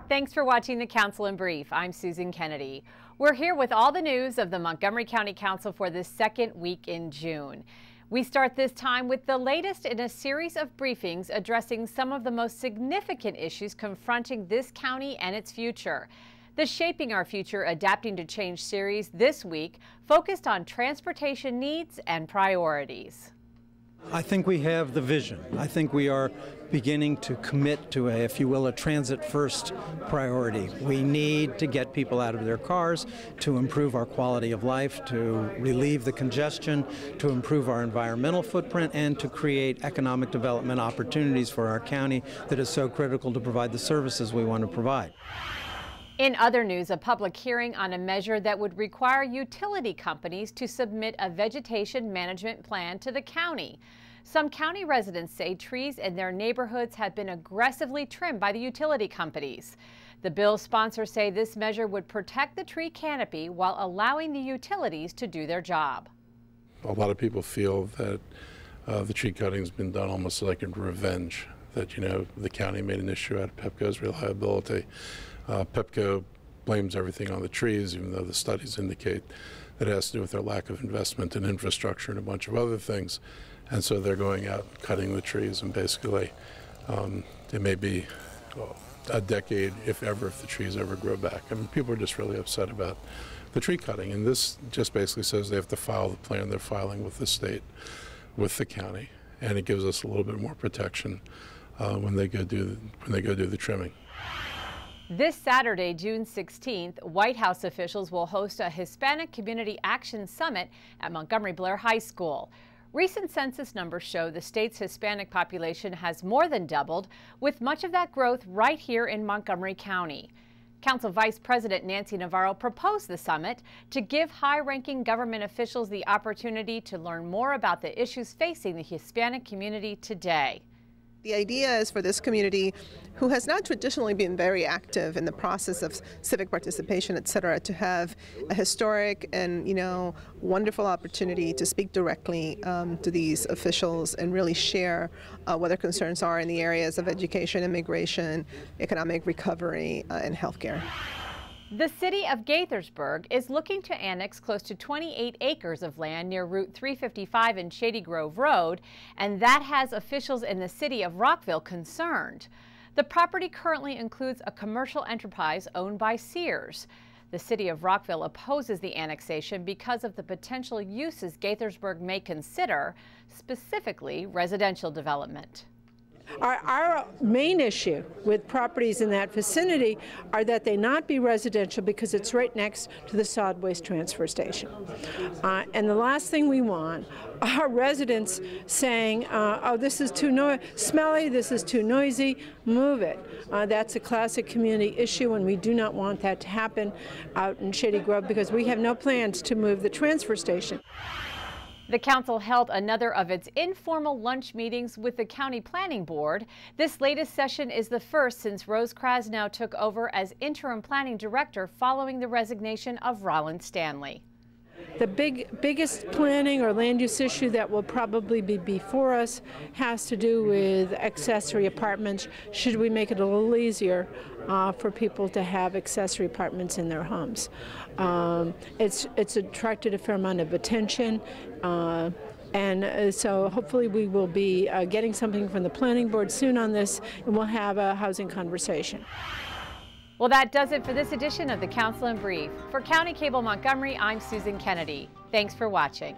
Thanks for watching the Council in Brief. I'm Susan Kennedy. We're here with all the news of the Montgomery County Council for the second week in June. We start this time with the latest in a series of briefings addressing some of the most significant issues confronting this county and its future. The Shaping Our Future Adapting to Change series this week focused on transportation needs and priorities. I think we have the vision. I think we are beginning to commit to if you will, a transit-first priority. We need to get people out of their cars to improve our quality of life, to relieve the congestion, to improve our environmental footprint, and to create economic development opportunities for our county that is so critical to provide the services we want to provide. In other news, a public hearing on a measure that would require utility companies to submit a vegetation management plan to the county. Some county residents say trees in their neighborhoods have been aggressively trimmed by the utility companies. The bill's sponsors say this measure would protect the tree canopy while allowing the utilities to do their job. A lot of people feel that the tree cutting's been done almost like in revenge, that, the county made an issue out of Pepco's reliability. Pepco blames everything on the trees, even though the studies indicate that it has to do with their lack of investment in infrastructure and a bunch of other things. And so they're going out and cutting the trees, and basically it may be a decade, if the trees ever grow back. I mean, people are just really upset about the tree cutting, and this just basically says they have to file the plan they're filing with the state, with the county, and it gives us a little bit more protection when they go do the trimming. This Saturday, June 16th, White House officials will host a Hispanic Community Action Summit at Montgomery Blair High School. Recent census numbers show the state's Hispanic population has more than doubled, with much of that growth right here in Montgomery County. Council Vice President Nancy Navarro proposed the summit to give high-ranking government officials the opportunity to learn more about the issues facing the Hispanic community today. The idea is for this community, who has not traditionally been very active in the process of civic participation, etc., to have a historic and, wonderful opportunity to speak directly to these officials and really share what their concerns are in the areas of education, immigration, economic recovery, and healthcare. The city of Gaithersburg is looking to annex close to 28 acres of land near Route 355 and Shady Grove Road, and that has officials in the city of Rockville concerned. The property currently includes a commercial enterprise owned by Sears. The city of Rockville opposes the annexation because of the potential uses Gaithersburg may consider, specifically residential development. Our main issue with properties in that vicinity are that they not be residential because it's right next to the solid waste transfer station. And the last thing we want are residents saying, oh, this is too smelly, this is too noisy, move it. That's a classic community issue, and we do not want that to happen out in Shady Grove because we have no plans to move the transfer station. The council held another of its informal lunch meetings with the county planning board. This latest session is the first since Rose Krasnow took over as interim planning director following the resignation of Rollin Stanley. The biggest planning or land use issue that will probably be before us has to do with accessory apartments. Should we make it a little easier for people to have accessory apartments in their homes? It's attracted a fair amount of attention, and so hopefully we will be getting something from the planning board soon on this, and we'll have a housing conversation. Well, that does it for this edition of the Council in Brief. For County Cable Montgomery, I'm Susan Kennedy. Thanks for watching.